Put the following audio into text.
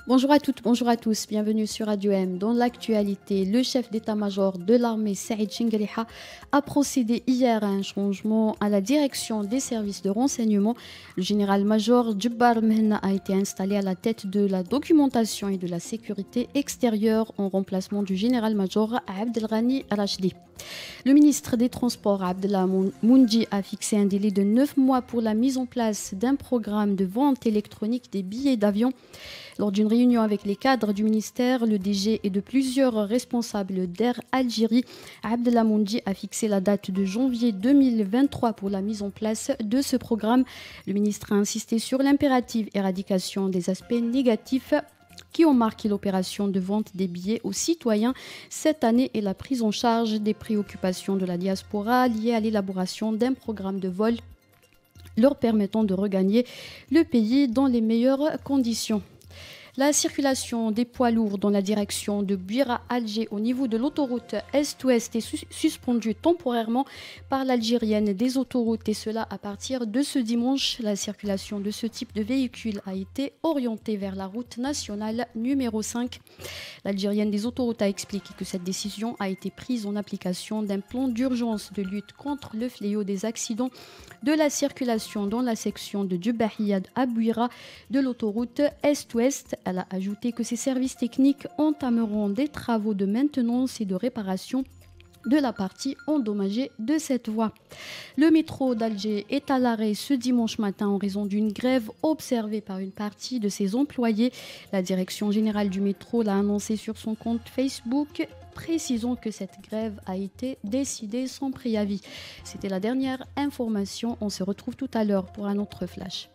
Bonjour à toutes, bonjour à tous, bienvenue sur Radio M. Dans l'actualité, le chef d'état-major de l'armée, Saïd Chengueliha, a procédé hier à un changement à la direction des services de renseignement. Le général-major Djibbar Mehna a été installé à la tête de la documentation et de la sécurité extérieure en remplacement du général-major Abdelghani Rachdi. Le ministre des Transports, Abdellah Moundi, a fixé un délai de 9 mois pour la mise en place d'un programme de vente électronique des billets d'avion. Lors d'une réunion avec les cadres du ministère, le DG et de plusieurs responsables d'Air Algérie, Abdellah Moundi a fixé la date de janvier 2023 pour la mise en place de ce programme. Le ministre a insisté sur l'impérative éradication des aspects négatifs qui ont marqué l'opération de vente des billets aux citoyens cette année et la prise en charge des préoccupations de la diaspora liées à l'élaboration d'un programme de vol leur permettant de regagner le pays dans les meilleures conditions. La circulation des poids lourds dans la direction de Buira-Alger au niveau de l'autoroute Est-Ouest est suspendue temporairement par l'Algérienne des autoroutes et cela à partir de ce dimanche. La circulation de ce type de véhicule a été orientée vers la route nationale numéro 5. L'Algérienne des autoroutes a expliqué que cette décision a été prise en application d'un plan d'urgence de lutte contre le fléau des accidents de la circulation dans la section de Djebahiyad à Buira de l'autoroute Est-Ouest. Elle a ajouté que ses services techniques entameront des travaux de maintenance et de réparation de la partie endommagée de cette voie. Le métro d'Alger est à l'arrêt ce dimanche matin en raison d'une grève observée par une partie de ses employés. La direction générale du métro l'a annoncé sur son compte Facebook. Précisons que cette grève a été décidée sans préavis. C'était la dernière information. On se retrouve tout à l'heure pour un autre flash.